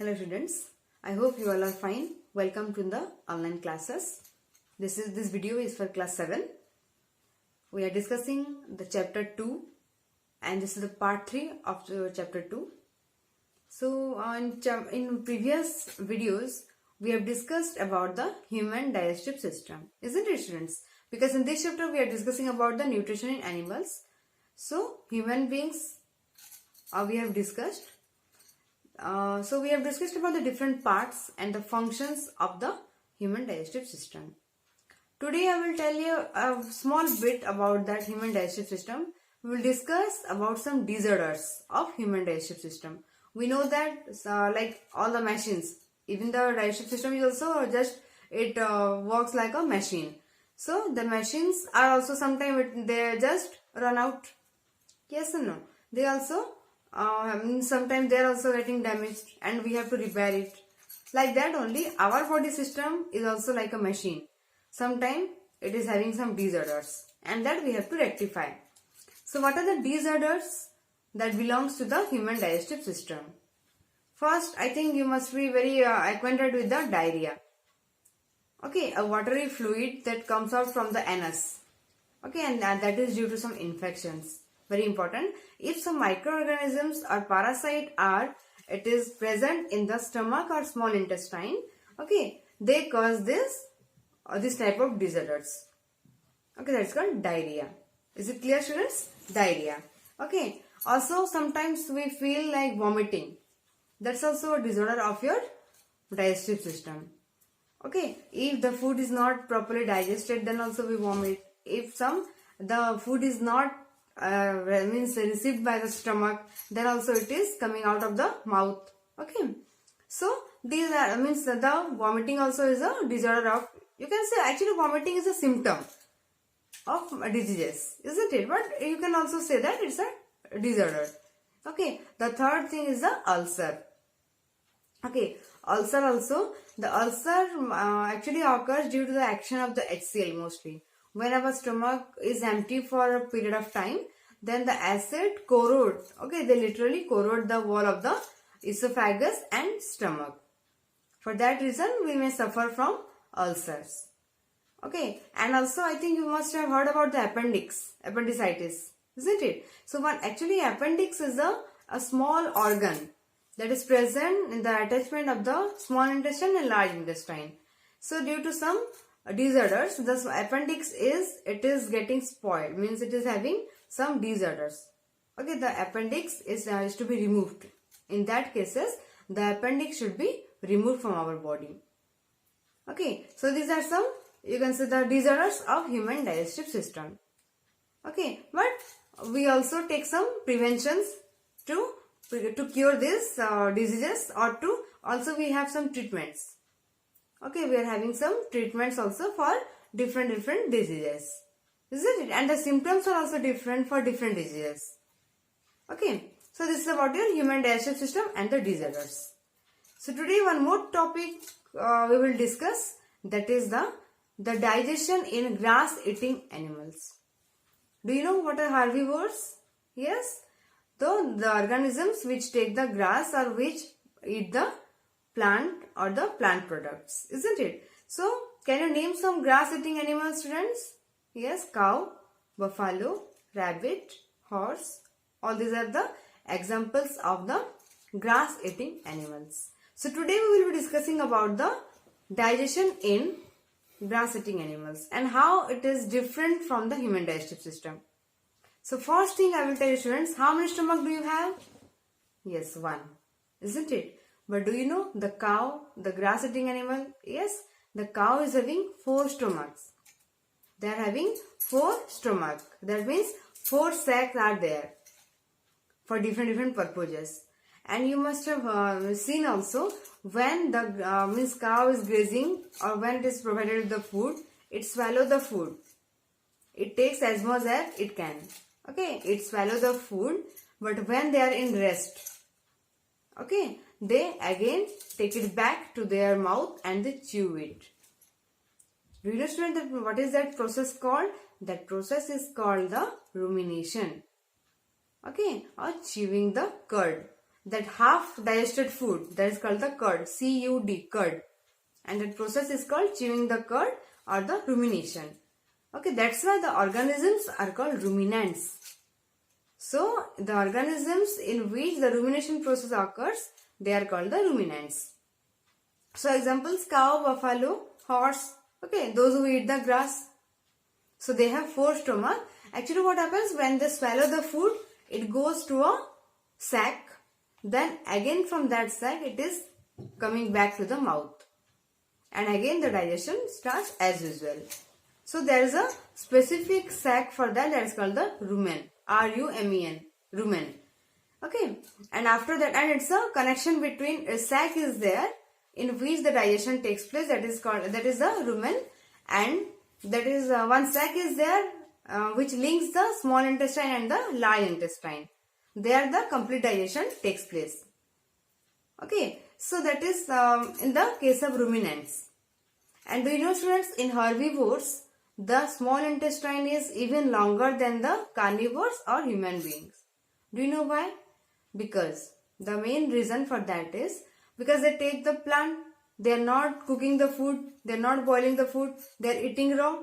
Hello students, I hope you all are fine. Welcome to the online classes. This video is for class 7. We are discussing the chapter 2 and this is the part 3 of the chapter 2. So in previous videos we have discussed about the human digestive system, isn't it students? Because in this chapter we are discussing about the nutrition in animals. So human beings we have discussed. So we have discussed about the different parts and the functions of the human digestive system. Today I will tell you a small bit about that human digestive system. We will discuss about some disorders of human digestive system. We know that like all the machines, even the digestive system is also just, it works like a machine. So the machines are also sometimes they just run out. Yes or no? They also sometimes they are also getting damaged and we have to repair it. Like that only our body system is also like a machine. Sometimes it is having some disorders and that we have to rectify. So what are the disorders that belongs to the human digestive system? First, I think you must be very acquainted with the diarrhea. Okay, a watery fluid that comes out from the anus. Okay, and that is due to some infections. Very important. If some microorganisms or parasite it is present in the stomach or small intestine, okay, they cause this type of disorders. Okay, that's called diarrhea. Is it clear, students? Diarrhea. Okay. Also, sometimes we feel like vomiting. That's also a disorder of your digestive system. Okay. If the food is not properly digested, then also we vomit. If the food is not received by the stomach, then also it is coming out of the mouth. Okay. So these are the vomiting also is a disorder of, you can say actually vomiting is a symptom of diseases, isn't it? But you can also say that it's a disorder. Okay. The third thing is the ulcer. Okay. Ulcer also, the ulcer actually occurs due to the action of the HCl mostly. When our stomach is empty for a period of time, then the acid corrode. Okay, they literally corrode the wall of the esophagus and stomach. For that reason, we may suffer from ulcers. Okay, and also I think you must have heard about the appendicitis, isn't it? So actually appendix is a small organ that is present in the attachment of the small intestine and large intestine. So due to some disorders, the appendix is getting spoiled, means it is having some disorders. Okay, the appendix is to be removed. In that cases, the appendix should be removed from our body. Okay, so these are some, you can say, the disorders of human digestive system. Okay, but we also take some preventions to cure these diseases, or to also we have some treatments. Okay, we are having some treatments also for different diseases, isn't it? And the symptoms are also different for different diseases. Okay, so this is about your human digestive system and the disorders. So today one more topic we will discuss, that is the digestion in grass-eating animals. Do you know what are herbivores? Yes, the organisms which take the grass or which eat the plant or the plant products, isn't it? So can you name some grass eating animals, students? Yes, cow, buffalo, rabbit, horse, all these are the examples of the grass eating animals. So today we will be discussing about the digestion in grass eating animals and how it is different from the human digestive system. So first thing I will tell you, students, how many stomach do you have? Yes, one, isn't it? But do you know the cow, the grass eating animal? Yes, the cow is having 4 stomachs. They are having 4 stomachs. That means 4 sacs are there for different purposes. And you must have seen also, when the cow is grazing or when it is provided with the food, it swallows the food. It takes as much as it can. Okay, it swallows the food, but when they are in rest, okay, they again take it back to their mouth and they chew it. Do you understand that what is that process called? That process is called the rumination. Okay, or chewing the cud. that half digested food, that is called the curd, C-U-D, curd. And that process is called chewing the curd or the rumination. Okay, that's why the organisms are called ruminants. So, the organisms in which the rumination process occurs, they are called the ruminants. So, examples, cow, buffalo, horse, okay, those who eat the grass. So, they have 4 stomach. Actually, what happens when they swallow the food, it goes to a sac. Then again from that sac, it is coming back to the mouth. And again the digestion starts as usual. So, there is a specific sac for that is called the rumen. R-U-M-E-N. Rumen. Okay. And after that, and it's a connection between a sac is there in which the digestion takes place. That is the rumen, and that is one sac is there which links the small intestine and the large intestine. There the complete digestion takes place. Okay. So, that is in the case of ruminants. And do you know, students, in herbivores, the small intestine is even longer than the carnivores or human beings. Do you know why? Because the main reason for that is because they take the plant, they are not cooking the food, they are not boiling the food, they are eating raw.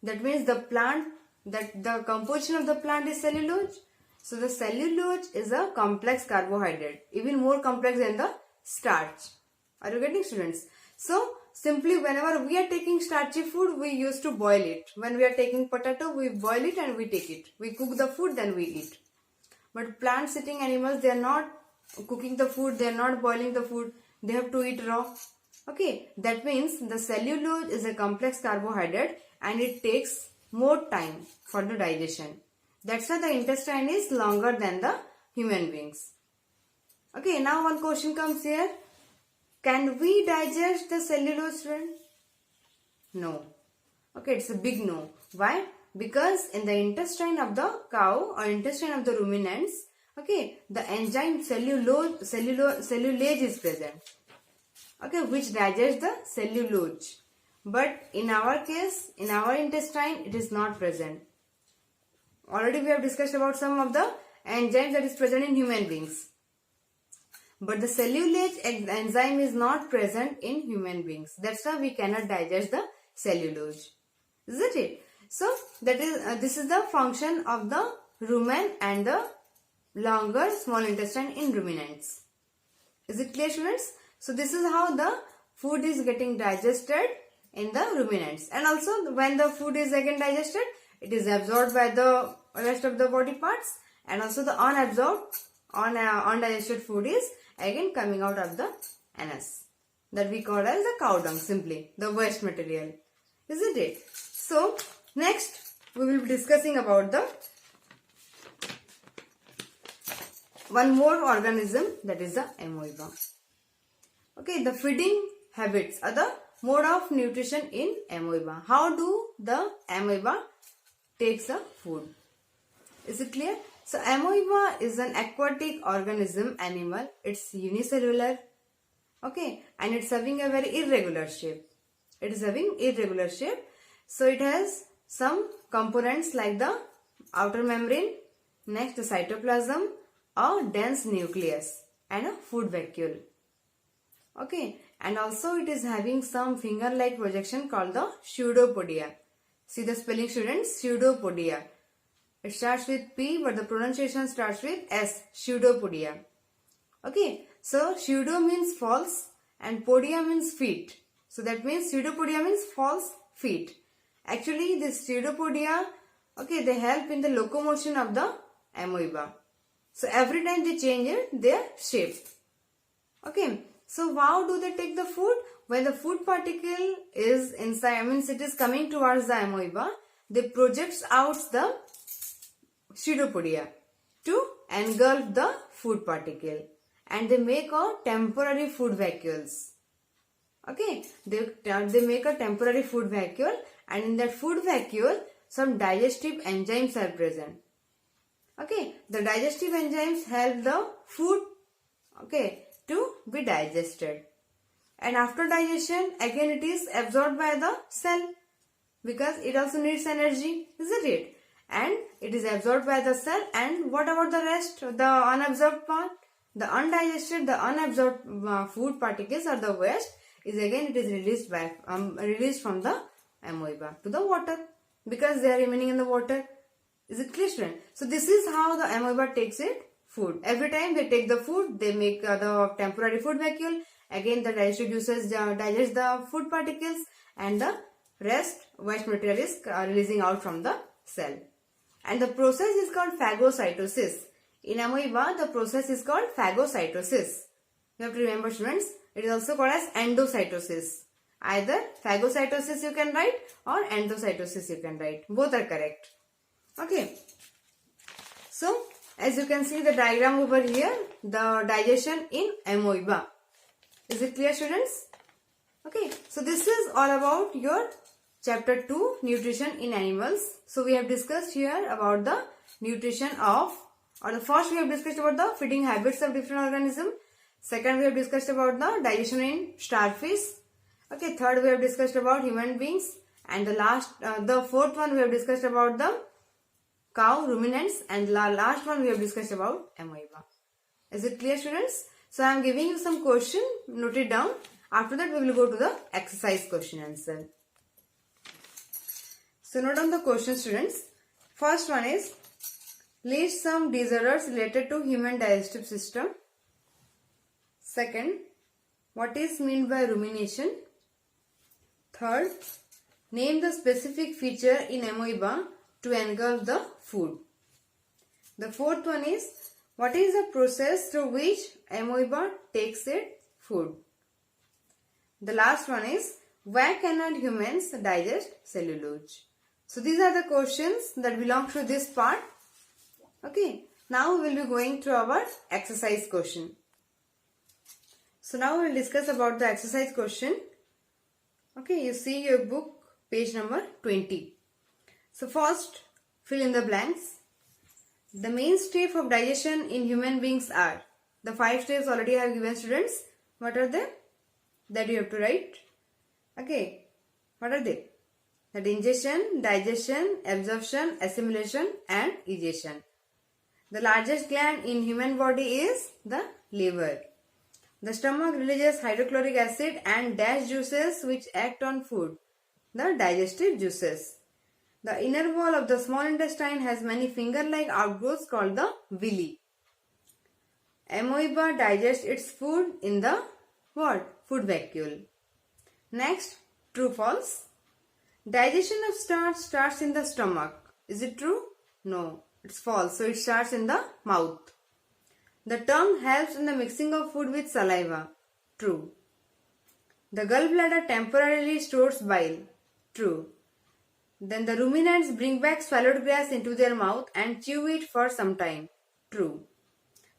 That means the plant, that the composition of the plant is cellulose. So, the cellulose is a complex carbohydrate, even more complex than the starch. Are you getting, students? So, simply whenever we are taking starchy food, we used to boil it. When we are taking potato, we boil it and we take it. We cook the food, then we eat. But plant-eating animals, they are not cooking the food, they are not boiling the food. They have to eat raw. Okay, that means the cellulose is a complex carbohydrate and it takes more time for the digestion. That's why the intestine is longer than the human beings. Okay, now one question comes here. Can we digest the cellulose, friend? No. Okay, it's a big no. Why? Because in the intestine of the cow or intestine of the ruminants, okay, the enzyme cellulase is present. Okay, which digests the cellulose. But in our case, in our intestine, it is not present. Already we have discussed about some of the enzymes that is present in human beings. But the cellulase enzyme is not present in human beings. That's why we cannot digest the cellulose. Isn't it? So, that is this is the function of the rumen and the longer small intestine in ruminants. Is it clear, students? So, this is how the food is getting digested in the ruminants. And also, when the food is again digested, it is absorbed by the rest of the body parts, and also the undigested food is again coming out of the anus, that we call as the cow dung, simply the waste material. Isn't it? So, next we will be discussing about the one more organism, that is the amoeba. Okay, the feeding habits are the mode of nutrition in amoeba. How do the amoeba takes the food? Is it clear? So, amoeba is an aquatic organism animal. It's unicellular. Okay, and it's having a very irregular shape. It is having irregular shape. So, it has some components like the outer membrane, next the cytoplasm, a dense nucleus, and a food vacuole. Okay, and also it is having some finger-like projection called the pseudopodia. See the spelling, students, pseudopodia. It starts with P, but the pronunciation starts with S, pseudopodia. Okay, so pseudo means false and podia means feet. So that means pseudopodia means false feet. Actually, this pseudopodia, okay, they help in the locomotion of the amoeba. So every time they change their shape. Okay, so how do they take the food? When the food particle is inside, means it is coming towards the amoeba, they project out the pseudopodia to engulf the food particle, and they make a temporary food vacuoles. Okay, they make a temporary food vacuole, and in that food vacuole some digestive enzymes are present. Okay, the digestive enzymes help the food, okay, to be digested. And after digestion, again it is absorbed by the cell, because it also needs energy, isn't it? And it is absorbed by the cell. And what about the rest, the unabsorbed part? the undigested, the unabsorbed food particles or the waste is again it is released back, released from the amoeba to the water because they are remaining in the water. Is it clear, student? So this is how the amoeba takes it food. Every time they take the food, they make the temporary food vacuole. Again, the digestive juices digest the food particles, and the rest waste material is releasing out from the cell. And the process is called phagocytosis. In amoeba, the process is called phagocytosis. You have to remember, students, it is also called as endocytosis. Either phagocytosis you can write or endocytosis you can write. Both are correct. Okay. So, as you can see the diagram over here, the digestion in amoeba. Is it clear, students? Okay. So, this is all about your chapter 2, nutrition in animals. So, we have discussed here about the nutrition of, or the first we have discussed about the feeding habits of different organisms. Second, we have discussed about the digestion in starfish. Okay. Third, we have discussed about human beings. And the fourth one we have discussed about the cow, ruminants, and last one we have discussed about amoeba. Is it clear, students? So I am giving you some question, note it down. After that we will go to the exercise question answer. So note down the question, students. First one is, list some disorders related to human digestive system. Second, what is meant by rumination? Third, name the specific feature in amoeba to engulf the food. The fourth one is, what is the process through which amoeba takes its food? The last one is, why cannot humans digest cellulose? So these are the questions that belong to this part. Okay, now we will be going through our exercise question. So now we will discuss about the exercise question. Okay, you see your book, page number 20. So first, fill in the blanks. The main step of digestion in human beings are, the 5 steps already I have given, students. What are they? That you have to write. Okay, what are they? That ingestion, digestion, absorption, assimilation and egestion. The largest gland in human body is the liver. The stomach releases hydrochloric acid and dash juices which act on food, the digestive juices. The inner wall of the small intestine has many finger-like outgrowths called the villi. Amoeba digests its food in the what? Food vacuole. Next, true false. Digestion of starch starts in the stomach. Is it true? No, it's false. So it starts in the mouth. The tongue helps in the mixing of food with saliva. True. The gallbladder temporarily stores bile. True. Then the ruminants bring back swallowed grass into their mouth and chew it for some time. True.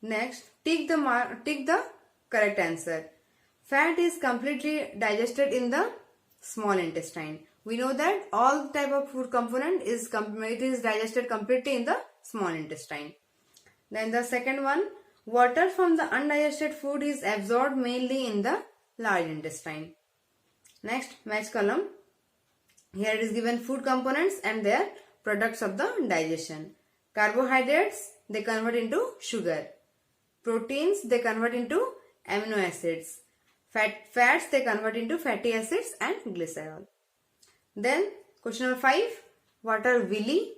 Next, tick the correct answer. Fat is completely digested in the small intestine. We know that all type of food component is digested completely in the small intestine. Then the second one, water from the undigested food is absorbed mainly in the large intestine. Next, match column. Here it is given food components and their products of the digestion. Carbohydrates, they convert into sugar. Proteins, they convert into amino acids. Fats, they convert into fatty acids and glycerol. Then, question number 5. What are villi?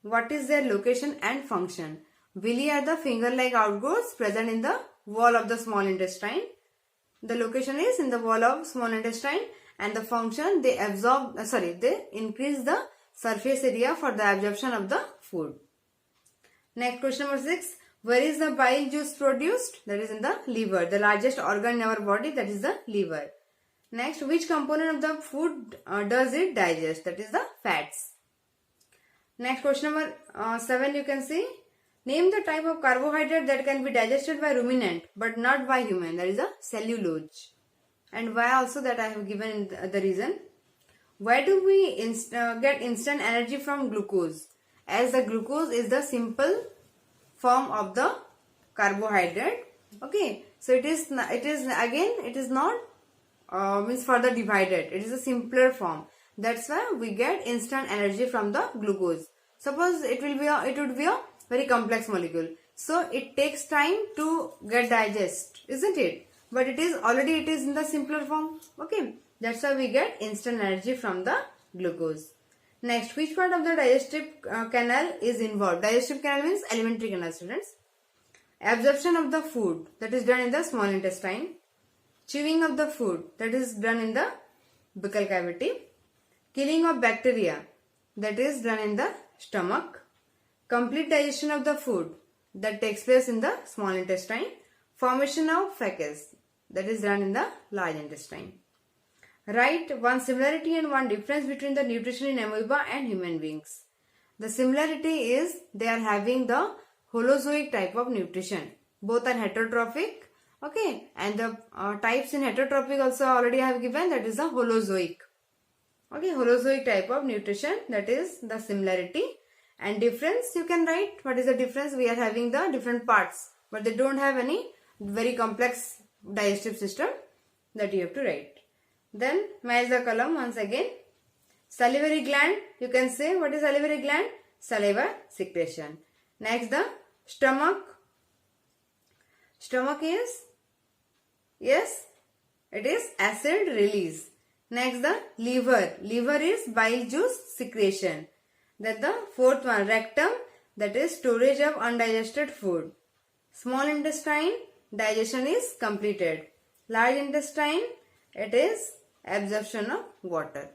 What is their location and function? Villi are the finger-like outgrowths present in the wall of the small intestine. The location is in the wall of small intestine, and the function, they increase the surface area for the absorption of the food. Next, question number 6. Where is the bile juice produced? That is in the liver, the largest organ in our body, that is the liver. Next, which component of the food does it digest? That is the fats. Next, question number 7, you can see. Name the type of carbohydrate that can be digested by ruminant but not by human. That is a cellulose. And why also, that I have given the reason. Why do we get instant energy from glucose? As the glucose is the simple form of the carbohydrate. Okay, so it is not means further divided. It is a simpler form. That's why we get instant energy from the glucose. Suppose it would be a very complex molecule. So it takes time to get digest, isn't it? But it is in the simpler form. Okay. That's why we get instant energy from the glucose. Next, which part of the digestive canal is involved? Digestive canal means alimentary canal, students. Absorption of the food, that is done in the small intestine. Chewing of the food, that is done in the buccal cavity. Killing of bacteria, that is done in the stomach. Complete digestion of the food, that takes place in the small intestine. Formation of feces, that is done in the large intestine. Write one similarity and one difference between the nutrition in amoeba and human beings. The similarity is they are having the holozoic type of nutrition. Both are heterotrophic. Okay, and the types in heterotrophic also already I have given, that is the holozoic. Okay, holozoic type of nutrition, that is the similarity. And difference, you can write what is the difference. We are having the different parts, but they don't have any very complex digestive system, that you have to write. Then match the column once again. Salivary gland, you can say what is salivary gland? Saliva secretion. Next, the stomach. Stomach is, yes, it is acid release. Next, the liver. Liver is bile juice secretion. Then the fourth one, rectum, that is storage of undigested food. Small intestine, digestion is completed. Large intestine, it is absorption of water.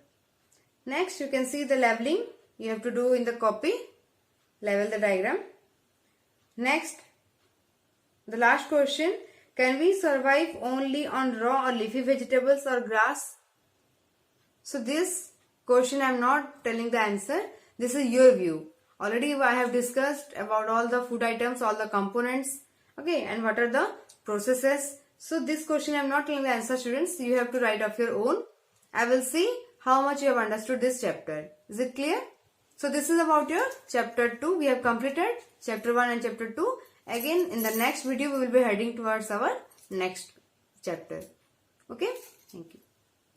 Next, you can see the leveling. You have to do in the copy. Level the diagram. Next, the last question. Can we survive only on raw or leafy vegetables or grass? So this question I am not telling the answer. This is your view. Already I have discussed about all the food items, all the components. Okay, and what are the processes. So this question I am not telling the answer, students. You have to write of your own. I will see how much you have understood this chapter. Is it clear? So this is about your chapter 2. We have completed chapter 1 and chapter 2. Again, in the next video, we will be heading towards our next chapter. Okay? Thank you.